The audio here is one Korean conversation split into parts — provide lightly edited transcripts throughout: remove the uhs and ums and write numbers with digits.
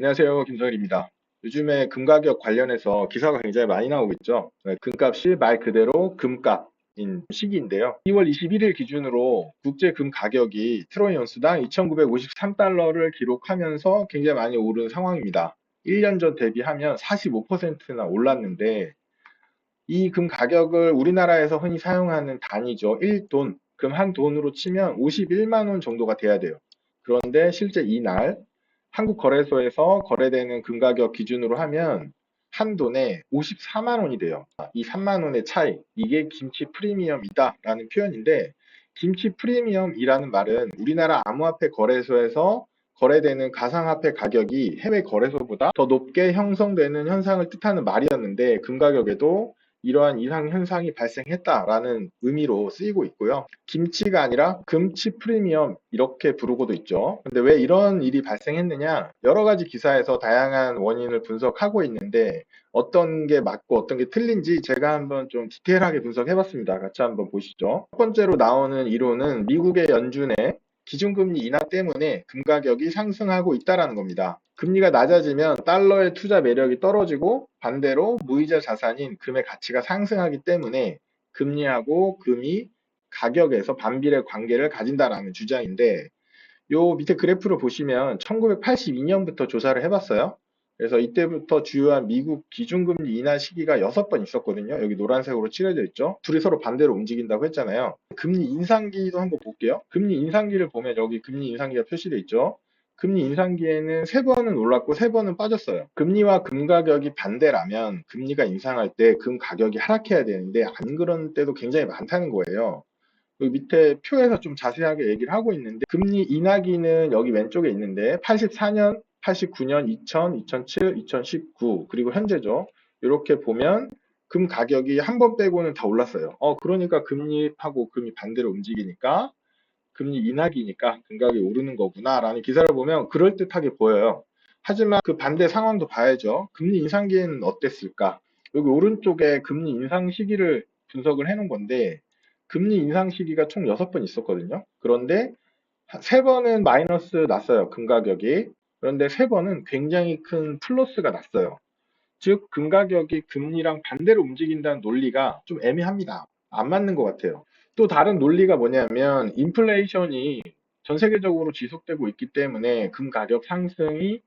안녕하세요. 김성일입니다. 요즘에 금 가격 관련해서 기사가 굉장히 많이 나오고 있죠. 네, 금값이 말 그대로 금값인 시기인데요. 2월 21일 기준으로 국제 금 가격이 트로이 온스당 2,953달러를 기록하면서 굉장히 많이 오른 상황입니다. 1년 전 대비하면 45%나 올랐는데 이 금 가격을 우리나라에서 흔히 사용하는 단위죠. 1돈, 금 한 돈으로 치면 51만 원 정도가 돼야 돼요. 그런데 실제 이날 한국 거래소에서 거래되는 금 가격 기준으로 하면 한 돈에 54만 원이 돼요. 이 3만 원의 차이, 이게 김치 프리미엄이다라는 표현인데, 김치 프리미엄이라는 말은 우리나라 암호화폐 거래소에서 거래되는 가상화폐 가격이 해외 거래소보다 더 높게 형성되는 현상을 뜻하는 말이었는데, 금 가격에도 이러한 이상 현상이 발생했다라는 의미로 쓰이고 있고요. 김치가 아니라 금치 프리미엄 이렇게 부르고도 있죠. 근데 왜 이런 일이 발생했느냐? 여러 가지 기사에서 다양한 원인을 분석하고 있는데 어떤 게 맞고 어떤 게 틀린지 제가 한번 좀 디테일하게 분석해봤습니다. 같이 한번 보시죠. 첫 번째로 나오는 이론은 미국의 연준의 기준금리 인하 때문에 금 가격이 상승하고 있다는 겁니다. 금리가 낮아지면 달러의 투자 매력이 떨어지고 반대로 무이자 자산인 금의 가치가 상승하기 때문에 금리하고 금이 가격에서 반비례 관계를 가진다라는 주장인데, 요 밑에 그래프를 보시면 1982년부터 조사를 해봤어요. 그래서 이때부터 주요한 미국 기준금리 인하 시기가 6번 있었거든요. 여기 노란색으로 칠해져 있죠. 둘이 서로 반대로 움직인다고 했잖아요. 금리 인상기도 한번 볼게요. 금리 인상기를 보면 여기 금리 인상기가 표시되어 있죠. 금리 인상기에는 3번은 올랐고 3번은 빠졌어요. 금리와 금 가격이 반대라면 금리가 인상할 때 금 가격이 하락해야 되는데 안 그런 때도 굉장히 많다는 거예요. 여기 밑에 표에서 좀 자세하게 얘기를 하고 있는데, 금리 인하기는 여기 왼쪽에 있는데 84년, 89년, 2000, 2007, 2019 그리고 현재죠. 이렇게 보면 금 가격이 한 번 빼고는 다 올랐어요. 그러니까 금리하고 금이 반대로 움직이니까 금리 인하기니까 금 가격이 오르는 거구나라는 기사를 보면 그럴듯하게 보여요. 하지만 그 반대 상황도 봐야죠. 금리 인상기에는 어땠을까? 여기 오른쪽에 금리 인상 시기를 분석을 해놓은 건데, 금리 인상 시기가 총 6번 있었거든요. 그런데 3번은 마이너스 났어요. 금 가격이. 그런데 3번은 굉장히 큰 플러스가 났어요. 즉, 금 가격이 금리랑 반대로 움직인다는 논리가 좀 애매합니다. 안 맞는 것 같아요. 또 다른 논리가 뭐냐면, 인플레이션이 전 세계적으로 지속되고 있기 때문에 금 가격 상승이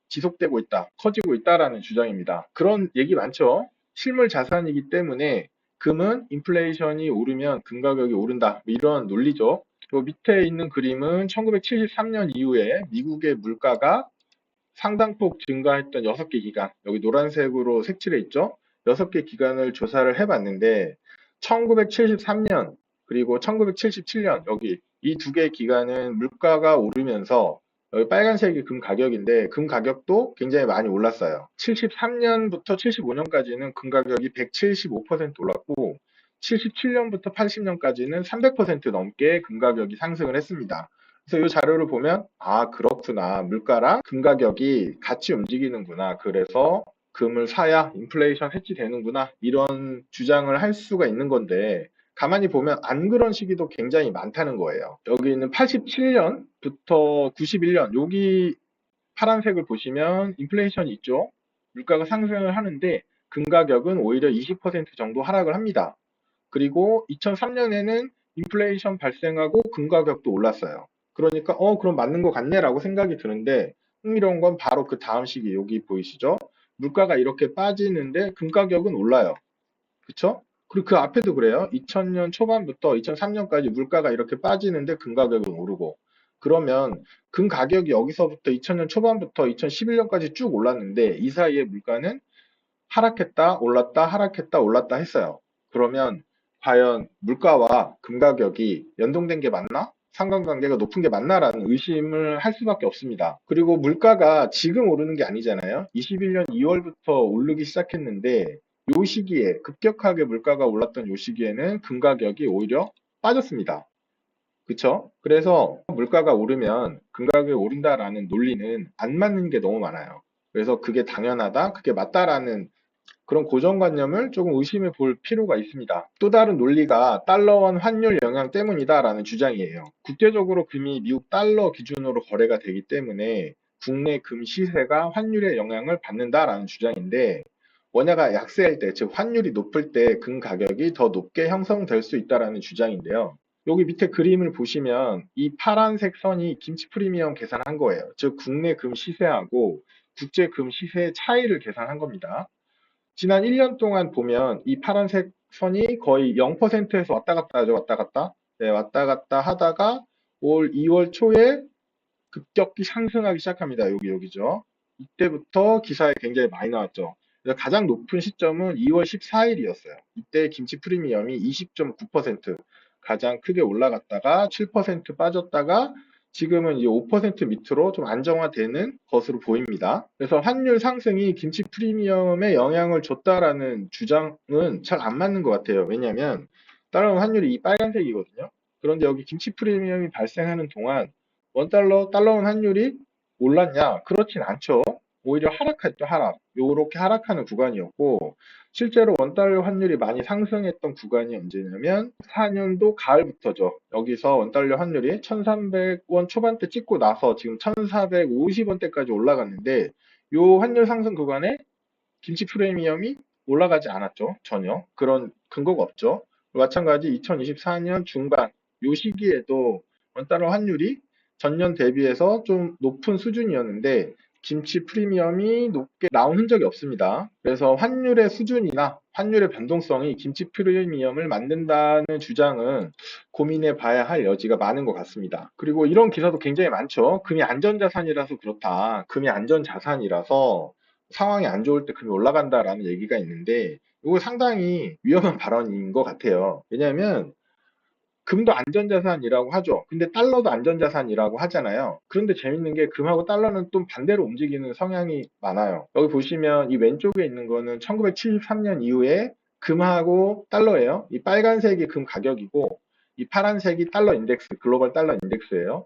지속되고 있다, 커지고 있다라는 주장입니다. 그런 얘기 많죠? 실물 자산이기 때문에 금은 인플레이션이 오르면 금 가격이 오른다, 뭐 이런 논리죠. 또 밑에 있는 그림은 1973년 이후에 미국의 물가가 상당폭 증가했던 6개 기간, 여기 노란색으로 색칠해 있죠? 6개 기간을 조사를 해봤는데 1973년 그리고 1977년, 여기 이 2개 기간은 물가가 오르면서, 여기 빨간색이 금 가격인데 금 가격도 굉장히 많이 올랐어요. 73년부터 75년까지는 금 가격이 175% 올랐고 77년부터 80년까지는 300% 넘게 금 가격이 상승을 했습니다. 그래서 이 자료를 보면, 아, 그렇구나. 물가랑 금 가격이 같이 움직이는구나. 그래서 금을 사야 인플레이션 해지되는구나. 이런 주장을 할 수가 있는 건데, 가만히 보면 안 그런 시기도 굉장히 많다는 거예요. 여기는 87년부터 91년, 여기 파란색을 보시면 인플레이션이 있죠. 물가가 상승을 하는데 금 가격은 오히려 20% 정도 하락을 합니다. 그리고 2003년에는 인플레이션 발생하고 금 가격도 올랐어요. 그러니까 그럼 맞는 것 같네라고 생각이 드는데, 흥미로운 건 바로 그 다음 시기, 여기 보이시죠? 물가가 이렇게 빠지는데 금 가격은 올라요. 그쵸? 그리고 그 앞에도 그래요. 2000년 초반부터 2003년까지 물가가 이렇게 빠지는데 금 가격은 오르고. 그러면 금 가격이 여기서부터 2000년 초반부터 2011년까지 쭉 올랐는데 이 사이에 물가는 하락했다, 올랐다, 하락했다, 올랐다 했어요. 그러면 과연 물가와 금 가격이 연동된 게 맞나? 상관관계가 높은 게 맞나라는 의심을 할 수밖에 없습니다. 그리고 물가가 지금 오르는 게 아니잖아요. 21년 2월부터 오르기 시작했는데 요 시기에 급격하게 물가가 올랐던 요 시기에는 금 가격이 오히려 빠졌습니다. 그쵸? 그래서 물가가 오르면 금 가격이 오른다라는 논리는 안 맞는 게 너무 많아요. 그래서 그게 당연하다, 그게 맞다라는 그런 고정관념을 조금 의심해 볼 필요가 있습니다. 또 다른 논리가 달러원 환율 영향 때문이다라는 주장이에요. 국제적으로 금이 미국 달러 기준으로 거래가 되기 때문에 국내 금 시세가 환율의 영향을 받는다라는 주장인데 원화가 약세할 때, 즉 환율이 높을 때 금 가격이 더 높게 형성될 수 있다라는 주장인데요. 여기 밑에 그림을 보시면 이 파란색 선이 김치 프리미엄 계산한 거예요. 즉 국내 금 시세하고 국제 금 시세의 차이를 계산한 겁니다. 지난 1년 동안 보면 이 파란색 선이 거의 0%에서 왔다 갔다 하죠. 왔다 갔다. 네, 왔다 갔다 하다가 올 2월 초에 급격히 상승하기 시작합니다. 여기죠. 이때부터 기사에 굉장히 많이 나왔죠. 그래서 가장 높은 시점은 2월 14일이었어요. 이때 김치 프리미엄이 20.9% 가장 크게 올라갔다가 7% 빠졌다가 지금은 이제 5% 밑으로 좀 안정화되는 것으로 보입니다. 그래서 환율 상승이 김치 프리미엄에 영향을 줬다라는 주장은 잘 안 맞는 것 같아요. 왜냐하면 따라온 환율이 이 빨간색이거든요. 그런데 여기 김치 프리미엄이 발생하는 동안 달러원 환율이 올랐냐? 그렇진 않죠. 오히려 하락했죠, 하락. 요렇게 하락하는 구간이었고, 실제로 원달러 환율이 많이 상승했던 구간이 언제냐면, 4년도 가을부터죠. 여기서 원달러 환율이 1,300원 초반대 찍고 나서 지금 1,450원대까지 올라갔는데, 요 환율 상승 구간에 김치 프리미엄이 올라가지 않았죠. 전혀. 그런 근거가 없죠. 마찬가지 2024년 중반, 요 시기에도 원달러 환율이 전년 대비해서 좀 높은 수준이었는데 김치 프리미엄이 높게 나온 흔적이 없습니다. 그래서 환율의 수준이나 환율의 변동성이 김치 프리미엄을 만든다는 주장은 고민해 봐야 할 여지가 많은 것 같습니다. 그리고 이런 기사도 굉장히 많죠. 금이 안전자산이라서 그렇다. 금이 안전자산이라서 상황이 안 좋을 때 금이 올라간다라는 얘기가 있는데 이거 상당히 위험한 발언인 것 같아요. 왜냐하면 금도 안전자산이라고 하죠. 근데 달러도 안전자산이라고 하잖아요. 그런데 재밌는 게 금하고 달러는 또 반대로 움직이는 성향이 많아요. 여기 보시면 이 왼쪽에 있는 거는 1973년 이후에 금하고 달러예요. 이 빨간색이 금 가격이고 이 파란색이 달러 인덱스, 글로벌 달러 인덱스예요.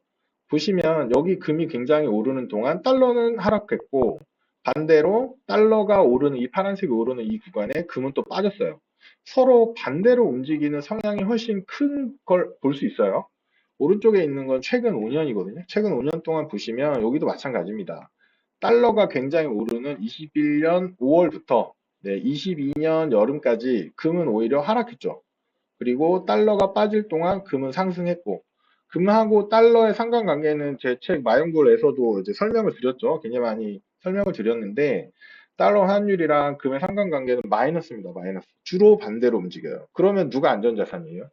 보시면 여기 금이 굉장히 오르는 동안 달러는 하락했고 반대로 달러가 오르는 이 파란색이 오르는 이 구간에 금은 또 빠졌어요. 서로 반대로 움직이는 성향이 훨씬 큰 걸 볼 수 있어요. 오른쪽에 있는 건 최근 5년이거든요. 최근 5년 동안 보시면 여기도 마찬가지입니다. 달러가 굉장히 오르는 21년 5월부터 22년 여름까지 금은 오히려 하락했죠. 그리고 달러가 빠질 동안 금은 상승했고 금하고 달러의 상관관계는 제 책 마연골에서도 이제 설명을 드렸죠. 굉장히 많이 설명을 드렸는데 달러 환율이랑 금의 상관관계는 마이너스입니다. 마이너스. 주로 반대로 움직여요. 그러면 누가 안전자산이에요?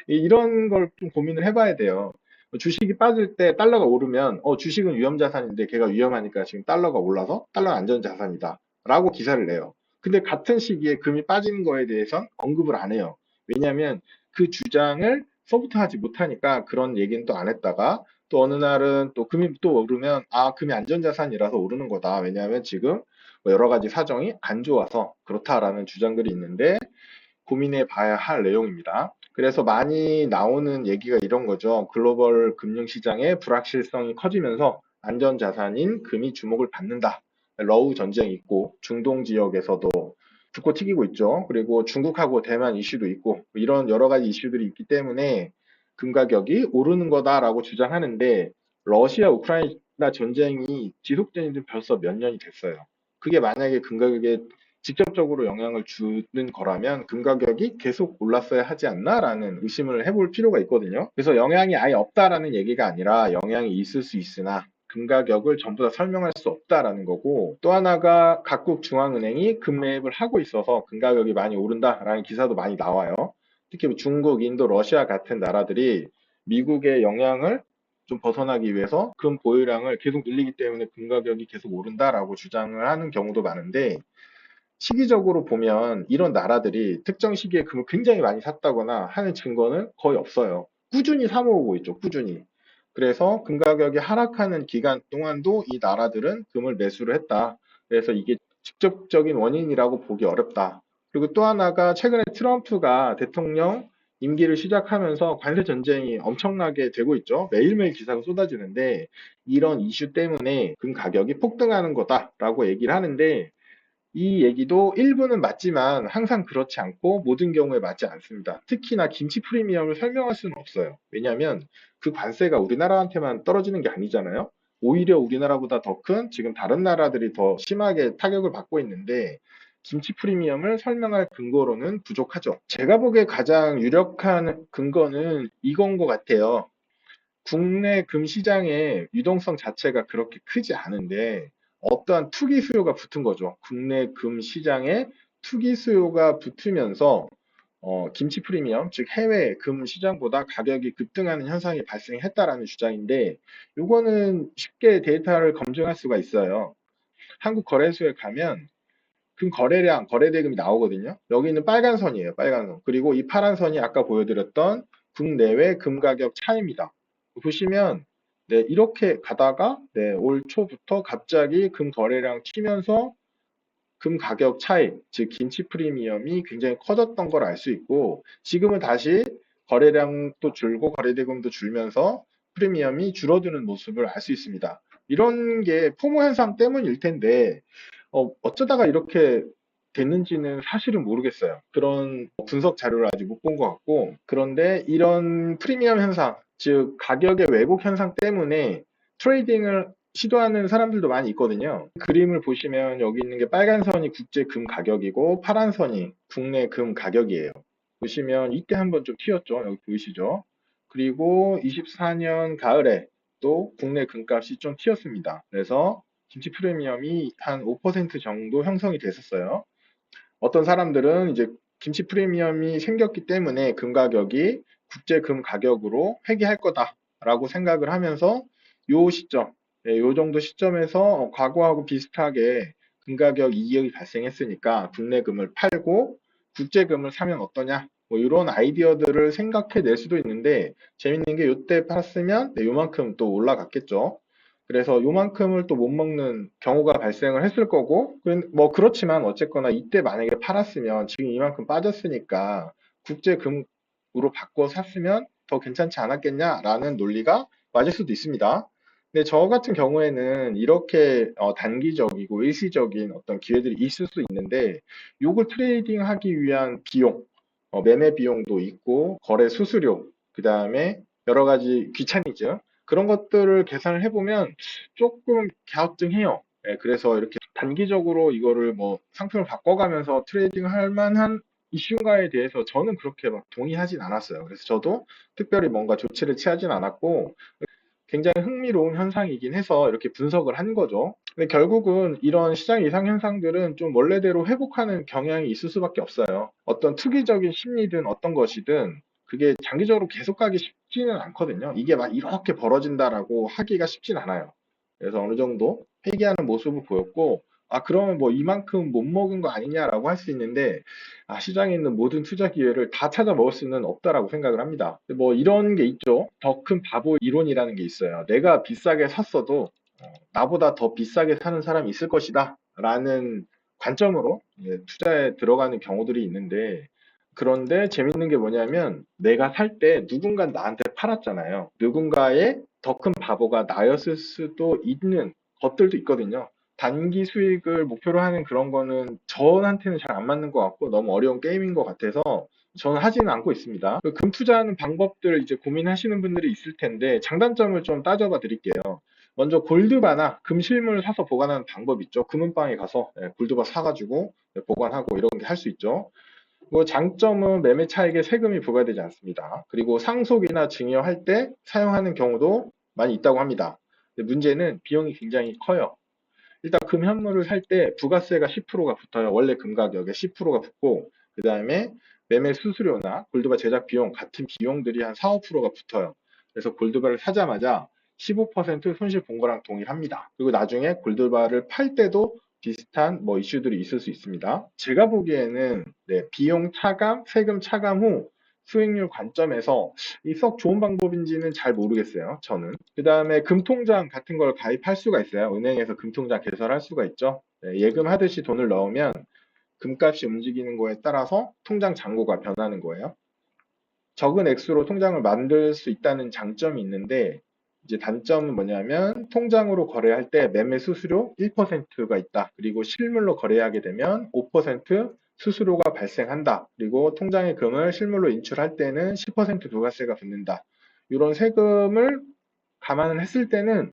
이런 걸 좀 고민을 해봐야 돼요. 주식이 빠질 때 달러가 오르면 주식은 위험자산인데 걔가 위험하니까 지금 달러가 올라서 달러는 안전자산이다 라고 기사를 내요. 근데 같은 시기에 금이 빠지는 거에 대해선 언급을 안 해요. 왜냐하면 그 주장을 서부터하지 못하니까 그런 얘기는 또 안 했다가 또 어느 날은 또 금이 또 오르면 금이 안전자산이라서 오르는 거다. 왜냐하면 지금 뭐 여러 가지 사정이 안 좋아서 그렇다라는 주장들이 있는데 고민해 봐야 할 내용입니다. 그래서 많이 나오는 얘기가 이런 거죠. 글로벌 금융시장의 불확실성이 커지면서 안전자산인 금이 주목을 받는다. 러우 전쟁이 있고 중동 지역에서도 죽고 튀기고 있죠. 그리고 중국하고 대만 이슈도 있고 이런 여러 가지 이슈들이 있기 때문에 금 가격이 오르는 거다라고 주장하는데 러시아 우크라이나 전쟁이 지속된 지 벌써 몇 년이 됐어요. 그게 만약에 금 가격에 직접적으로 영향을 주는 거라면 금 가격이 계속 올랐어야 하지 않나라는 의심을 해볼 필요가 있거든요. 그래서 영향이 아예 없다라는 얘기가 아니라 영향이 있을 수 있으나 금 가격을 전부 다 설명할 수 없다라는 거고 또 하나가 각국 중앙은행이 금 매입을 하고 있어서 금 가격이 많이 오른다라는 기사도 많이 나와요. 특히 중국, 인도, 러시아 같은 나라들이 미국의 영향을 좀 벗어나기 위해서 금 보유량을 계속 늘리기 때문에 금 가격이 계속 오른다라고 주장을 하는 경우도 많은데 시기적으로 보면 이런 나라들이 특정 시기에 금을 굉장히 많이 샀다거나 하는 증거는 거의 없어요. 꾸준히 사모으고 있죠, 꾸준히. 그래서 금 가격이 하락하는 기간 동안도 이 나라들은 금을 매수를 했다. 그래서 이게 직접적인 원인이라고 보기 어렵다. 그리고 또 하나가 최근에 트럼프가 대통령 임기를 시작하면서 관세 전쟁이 엄청나게 되고 있죠. 매일매일 기사가 쏟아지는데 이런 이슈 때문에 금 가격이 폭등하는 거다라고 얘기를 하는데 이 얘기도 일부는 맞지만 항상 그렇지 않고 모든 경우에 맞지 않습니다. 특히나 김치 프리미엄을 설명할 수는 없어요. 왜냐하면 그 관세가 우리나라한테만 떨어지는 게 아니잖아요. 오히려 우리나라보다 더 큰 지금 다른 나라들이 더 심하게 타격을 받고 있는데 김치 프리미엄을 설명할 근거로는 부족하죠. 제가 보기에 가장 유력한 근거는 이건 것 같아요. 국내 금 시장의 유동성 자체가 그렇게 크지 않은데 어떠한 투기 수요가 붙은 거죠. 국내 금 시장에 투기 수요가 붙으면서 김치 프리미엄, 즉 해외 금 시장보다 가격이 급등하는 현상이 발생했다라는 주장인데, 이거는 쉽게 데이터를 검증할 수가 있어요. 한국 거래소에 가면 금 거래량, 거래대금이 나오거든요. 여기는 빨간 선이에요, 빨간 선. 그리고 이 파란 선이 아까 보여드렸던 국내외 금 가격 차이입니다. 보시면 네, 이렇게 가다가 네, 올 초부터 갑자기 금 거래량 튀면서 금 가격 차이, 즉 김치 프리미엄이 굉장히 커졌던 걸 알 수 있고 지금은 다시 거래량도 줄고 거래대금도 줄면서 프리미엄이 줄어드는 모습을 알 수 있습니다. 이런 게 포모 현상 때문일 텐데 어쩌다가 이렇게 됐는지는 사실은 모르겠어요. 그런 분석 자료를 아직 못 본 것 같고 그런데 이런 프리미엄 현상, 즉 가격의 왜곡 현상 때문에 트레이딩을 시도하는 사람들도 많이 있거든요. 그림을 보시면 여기 있는 게 빨간 선이 국제 금 가격이고 파란 선이 국내 금 가격이에요. 보시면 이때 한번 좀 튀었죠. 여기 보이시죠? 그리고 24년 가을에 또 국내 금값이 좀 튀었습니다. 그래서 김치 프리미엄이 한 5% 정도 형성이 됐었어요. 어떤 사람들은 이제 김치 프리미엄이 생겼기 때문에 금 가격이 국제 금 가격으로 회귀할 거다라고 생각을 하면서 요 시점, 요 정도 시점에서 과거하고 비슷하게 금 가격 이익이 발생했으니까 국내 금을 팔고 국제 금을 사면 어떠냐? 뭐 이런 아이디어들을 생각해 낼 수도 있는데 재밌는 게 요때 팔았으면 요만큼 또 올라갔겠죠. 그래서 요만큼을 또 못 먹는 경우가 발생을 했을 거고, 뭐 그렇지만 어쨌거나 이때 만약에 팔았으면 지금 이만큼 빠졌으니까 국제금으로 바꿔 샀으면 더 괜찮지 않았겠냐라는 논리가 맞을 수도 있습니다. 근데 저 같은 경우에는 이렇게 단기적이고 일시적인 어떤 기회들이 있을 수 있는데, 요걸 트레이딩 하기 위한 비용, 매매 비용도 있고, 거래 수수료, 그 다음에 여러 가지 귀차니즘, 그런 것들을 계산을 해보면 조금 갸우뚱해요. 예, 그래서 이렇게 단기적으로 이거를 뭐 상품을 바꿔가면서 트레이딩 할 만한 이슈인가에 대해서 저는 그렇게 막 동의하진 않았어요. 그래서 저도 특별히 뭔가 조치를 취하진 않았고 굉장히 흥미로운 현상이긴 해서 이렇게 분석을 한 거죠. 근데 결국은 이런 시장 이상 현상들은 좀 원래대로 회복하는 경향이 있을 수밖에 없어요. 어떤 투기적인 심리든 어떤 것이든 그게 장기적으로 계속 가기 쉽지는 않거든요. 이게 막 이렇게 벌어진다라고 하기가 쉽진 않아요. 그래서 어느 정도 회귀하는 모습을 보였고, 그러면 뭐 이만큼 못 먹은 거 아니냐라고 할 수 있는데, 시장에 있는 모든 투자 기회를 다 찾아 먹을 수는 없다라고 생각을 합니다. 뭐 이런 게 있죠. 더 큰 바보 이론이라는 게 있어요. 내가 비싸게 샀어도 나보다 더 비싸게 사는 사람이 있을 것이다 라는 관점으로 투자에 들어가는 경우들이 있는데, 그런데 재밌는 게 뭐냐면 내가 살 때 누군가 나한테 팔았잖아요. 누군가의 더 큰 바보가 나였을 수도 있는 것들도 있거든요. 단기 수익을 목표로 하는 그런 거는 저한테는 잘 안 맞는 것 같고 너무 어려운 게임인 것 같아서 저는 하지는 않고 있습니다. 금 투자하는 방법들 이제 고민하시는 분들이 있을 텐데 장단점을 좀 따져봐 드릴게요. 먼저 골드바나 금 실물 사서 보관하는 방법 있죠. 금은방에 가서 골드바 사가지고 보관하고 이런 게 할 수 있죠. 뭐 장점은 매매 차익에 세금이 부과되지 않습니다. 그리고 상속이나 증여할 때 사용하는 경우도 많이 있다고 합니다. 근데 문제는 비용이 굉장히 커요. 일단 금 현물을 살 때 부가세가 10%가 붙어요. 원래 금 가격에 10%가 붙고 그 다음에 매매 수수료나 골드바 제작 비용 같은 비용들이 한 4, 5%가 붙어요. 그래서 골드바를 사자마자 15% 손실 본 거랑 동일합니다. 그리고 나중에 골드바를 팔 때도 비슷한 뭐 이슈들이 있을 수 있습니다. 제가 보기에는 비용 차감, 세금 차감 후 수익률 관점에서 이 썩 좋은 방법인지는 잘 모르겠어요. 저는. 그 다음에 금통장 같은 걸 가입할 수가 있어요. 은행에서 금통장 개설할 수가 있죠. 예금하듯이 돈을 넣으면 금값이 움직이는 거에 따라서 통장 잔고가 변하는 거예요. 적은 액수로 통장을 만들 수 있다는 장점이 있는데 이제 단점은 뭐냐면 통장으로 거래할 때 매매 수수료 1%가 있다. 그리고 실물로 거래하게 되면 5% 수수료가 발생한다. 그리고 통장의 금을 실물로 인출할 때는 10% 부가세가 붙는다. 이런 세금을 감안을 했을 때는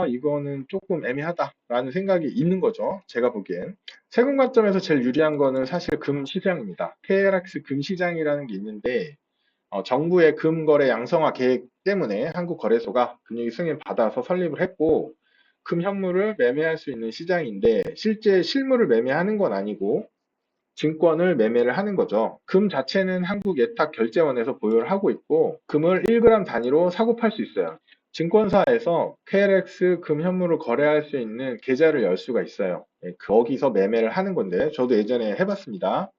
이거는 조금 애매하다라는 생각이 있는 거죠. 제가 보기엔. 세금 관점에서 제일 유리한 거는 사실 금 시장입니다. KLX 금 시장이라는 게 있는데 정부의 금거래 양성화 계획 때문에 한국거래소가 금융위 승인 받아서 설립을 했고 금 현물을 매매할 수 있는 시장인데 실제 실물을 매매하는 건 아니고 증권을 매매를 하는 거죠. 금 자체는 한국예탁결제원에서 보유를 하고 있고 금을 1g 단위로 사고 팔 수 있어요. 증권사에서 KLX 금 현물을 거래할 수 있는 계좌를 열 수가 있어요. 거기서 매매를 하는 건데 저도 예전에 해봤습니다.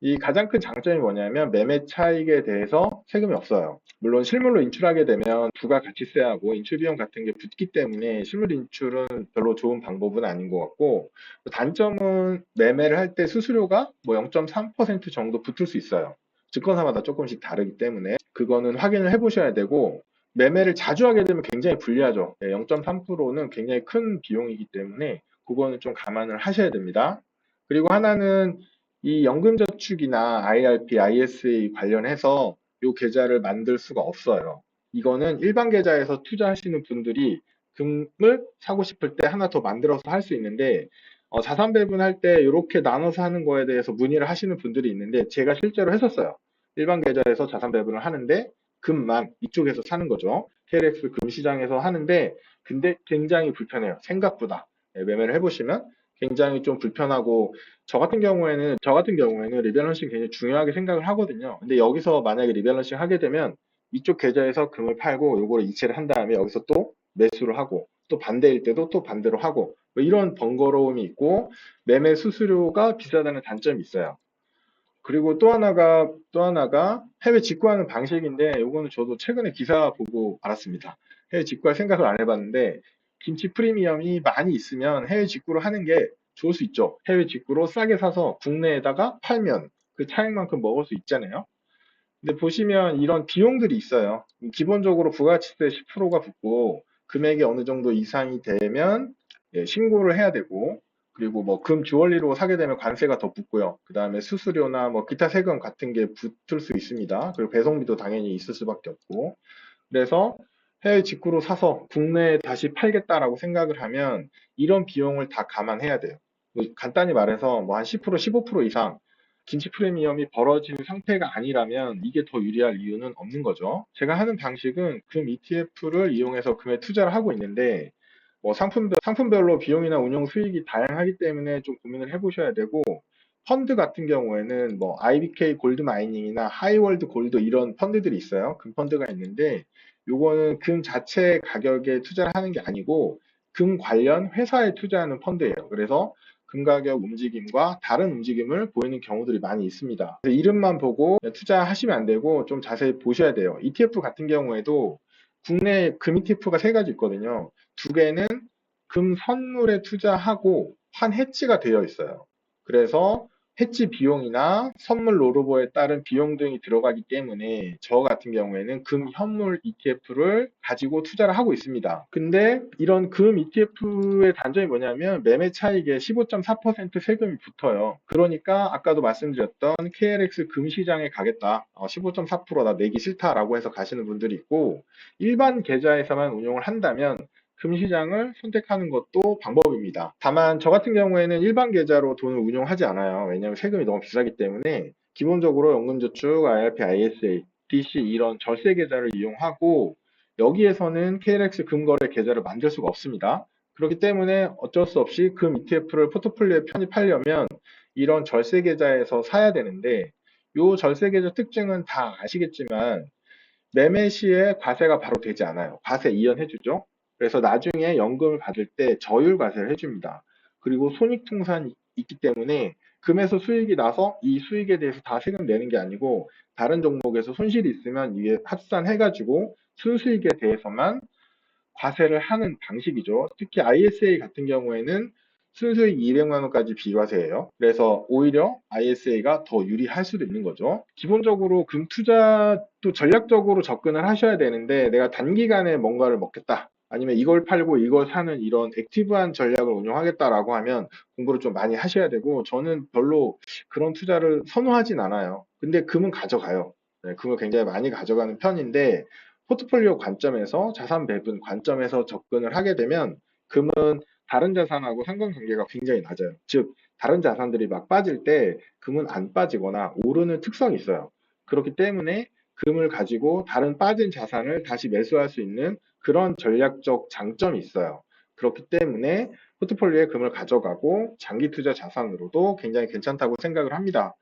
이 가장 큰 장점이 뭐냐면 매매 차익에 대해서 세금이 없어요. 물론 실물로 인출하게 되면 부가가치세하고 인출 비용 같은 게 붙기 때문에 실물 인출은 별로 좋은 방법은 아닌 것 같고 단점은 매매를 할 때 수수료가 뭐 0.3% 정도 붙을 수 있어요. 증권사마다 조금씩 다르기 때문에 그거는 확인을 해보셔야 되고 매매를 자주 하게 되면 굉장히 불리하죠. 0.3%는 굉장히 큰 비용이기 때문에 그거는 좀 감안을 하셔야 됩니다. 그리고 하나는 이 연금저축이나 IRP, ISA 관련해서 이 계좌를 만들 수가 없어요. 이거는 일반 계좌에서 투자하시는 분들이 금을 사고 싶을 때 하나 더 만들어서 할 수 있는데 자산 배분할 때 이렇게 나눠서 하는 거에 대해서 문의를 하시는 분들이 있는데 제가 실제로 했었어요. 일반 계좌에서 자산 배분을 하는데 금만 이쪽에서 사는 거죠. KLX 금 시장에서 하는데 근데 굉장히 불편해요. 생각보다. 매매를 해보시면 굉장히 좀 불편하고 저 같은 경우에는 리밸런싱 굉장히 중요하게 생각을 하거든요. 근데 여기서 만약에 리밸런싱 하게 되면 이쪽 계좌에서 금을 팔고 요거를 이체를 한 다음에 여기서 또 매수를 하고 또 반대일 때도 또 반대로 하고 뭐 이런 번거로움이 있고 매매 수수료가 비싸다는 단점이 있어요. 그리고 또 하나가 해외 직구하는 방식인데 요거는 저도 최근에 기사 보고 알았습니다. 해외 직구할 생각을 안 해봤는데 김치 프리미엄이 많이 있으면 해외 직구를 하는 게 좋을 수 있죠. 해외 직구로 싸게 사서 국내에다가 팔면 그 차익만큼 먹을 수 있잖아요. 근데 보시면 이런 비용들이 있어요. 기본적으로 부가가치세 10%가 붙고 금액이 어느 정도 이상이 되면 신고를 해야 되고 그리고 뭐 금 주얼리로 사게 되면 관세가 더 붙고요. 그 다음에 수수료나 뭐 기타 세금 같은 게 붙을 수 있습니다. 그리고 배송비도 당연히 있을 수밖에 없고 그래서 해외 직구로 사서 국내에 다시 팔겠다라고 생각을 하면 이런 비용을 다 감안해야 돼요. 뭐 간단히 말해서 뭐 한 10%, 15% 이상 김치 프리미엄이 벌어지는 상태가 아니라면 이게 더 유리할 이유는 없는 거죠. 제가 하는 방식은 금 ETF를 이용해서 금에 투자를 하고 있는데 뭐 상품별로 비용이나 운용 수익이 다양하기 때문에 좀 고민을 해보셔야 되고 펀드 같은 경우에는 뭐 IBK 골드 마이닝이나 하이월드 골드 이런 펀드들이 있어요. 금 펀드가 있는데 요거는 금 자체 가격에 투자를 하는 게 아니고 금 관련 회사에 투자하는 펀드예요. 그래서 금 가격 움직임과 다른 움직임을 보이는 경우들이 많이 있습니다. 그래서 이름만 보고 투자하시면 안 되고 좀 자세히 보셔야 돼요. ETF 같은 경우에도 국내 금 ETF가 세 가지 있거든요. 두 개는 금 선물에 투자하고 환 해지가 되어 있어요. 그래서 해지 비용이나 선물 롤오버에 따른 비용 등이 들어가기 때문에 저 같은 경우에는 금 현물 ETF를 가지고 투자를 하고 있습니다. 근데 이런 금 ETF의 단점이 뭐냐면 매매 차익에 15.4% 세금이 붙어요. 그러니까 아까도 말씀드렸던 KLX 금 시장에 가겠다. 15.4%나 내기 싫다라고 해서 가시는 분들이 있고 일반 계좌에서만 운용을 한다면 금시장을 선택하는 것도 방법입니다. 다만 저 같은 경우에는 일반 계좌로 돈을 운용하지 않아요. 왜냐하면 세금이 너무 비싸기 때문에 기본적으로 연금저축, IRP, ISA, DC 이런 절세 계좌를 이용하고 여기에서는 KLX 금거래 계좌를 만들 수가 없습니다. 그렇기 때문에 어쩔 수 없이 금 ETF를 포트폴리오에 편입하려면 이런 절세 계좌에서 사야 되는데 이 절세 계좌 특징은 다 아시겠지만 매매 시에 과세가 바로 되지 않아요. 과세 이연해주죠. 그래서 나중에 연금을 받을 때 저율 과세를 해줍니다. 그리고 손익통산이 있기 때문에 금에서 수익이 나서 이 수익에 대해서 다 세금 내는 게 아니고 다른 종목에서 손실이 있으면 이게 합산해가지고 순수익에 대해서만 과세를 하는 방식이죠. 특히 ISA 같은 경우에는 순수익 200만 원까지 비과세예요. 그래서 오히려 ISA가 더 유리할 수도 있는 거죠. 기본적으로 금 투자도 전략적으로 접근을 하셔야 되는데 내가 단기간에 뭔가를 먹겠다. 아니면 이걸 팔고 이걸 사는 이런 액티브한 전략을 운영하겠다라고 하면 공부를 좀 많이 하셔야 되고 저는 별로 그런 투자를 선호하진 않아요. 근데 금은 가져가요. 네, 금을 굉장히 많이 가져가는 편인데 포트폴리오 관점에서 자산 배분 관점에서 접근을 하게 되면 금은 다른 자산하고 상관관계가 굉장히 낮아요. 즉 다른 자산들이 막 빠질 때 금은 안 빠지거나 오르는 특성이 있어요. 그렇기 때문에 금을 가지고 다른 빠진 자산을 다시 매수할 수 있는 그런 전략적 장점이 있어요. 그렇기 때문에 포트폴리오에 금을 가져가고 장기 투자 자산으로도 굉장히 괜찮다고 생각을 합니다.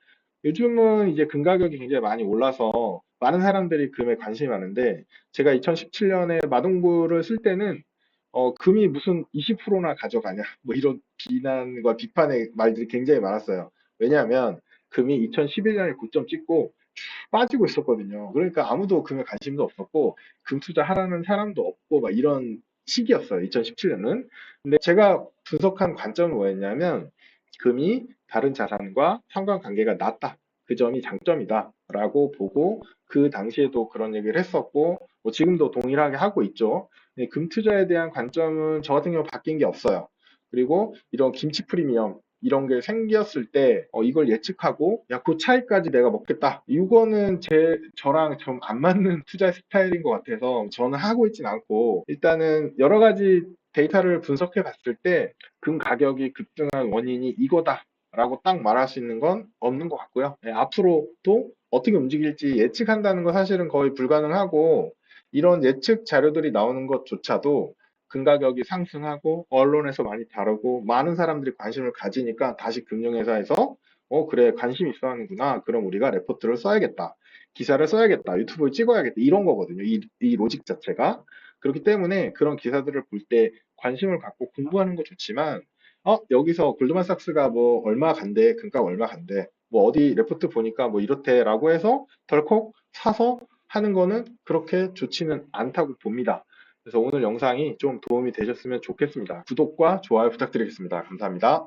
요즘은 이제 금 가격이 굉장히 많이 올라서 많은 사람들이 금에 관심이 많은데 제가 2017년에 마동구를 쓸 때는 금이 무슨 20%나 가져가냐 뭐 이런 비난과 비판의 말들이 굉장히 많았어요. 왜냐하면 금이 2011년에 고점 찍고 빠지고 있었거든요. 그러니까 아무도 금에 관심도 없었고 금 투자하라는 사람도 없고 막 이런 시기였어요. 2017년은. 근데 제가 분석한 관점은 뭐였냐면 금이 다른 자산과 상관관계가 낮다. 그 점이 장점이다라고 보고 그 당시에도 그런 얘기를 했었고 뭐 지금도 동일하게 하고 있죠. 근데 금 투자에 대한 관점은 저 같은 경우 바뀐 게 없어요. 그리고 이런 김치 프리미엄 이런 게 생겼을 때 이걸 예측하고 야, 그 차이까지 내가 먹겠다. 이거는 저랑 좀 안 맞는 투자 스타일인 것 같아서 저는 하고 있진 않고 일단은 여러 가지 데이터를 분석해 봤을 때 금 가격이 급등한 원인이 이거다라고 딱 말할 수 있는 건 없는 것 같고요. 네, 앞으로도 어떻게 움직일지 예측한다는 건 사실은 거의 불가능하고 이런 예측 자료들이 나오는 것조차도 금 가격이 상승하고 언론에서 많이 다루고 많은 사람들이 관심을 가지니까 다시 금융회사에서 그래 관심 있어 하는구나. 그럼 우리가 레포트를 써야겠다. 기사를 써야겠다. 유튜브를 찍어야겠다. 이런 거거든요. 이 로직 자체가. 그렇기 때문에 그런 기사들을 볼 때 관심을 갖고 공부하는 거 좋지만 여기서 골드만삭스가 뭐 얼마 간대. 금값 얼마 간대. 뭐 어디 레포트 보니까 뭐 이렇대라고 해서 덜컥 사서 하는 거는 그렇게 좋지는 않다고 봅니다. 그래서 오늘 영상이 좀 도움이 되셨으면 좋겠습니다. 구독과 좋아요 부탁드리겠습니다. 감사합니다.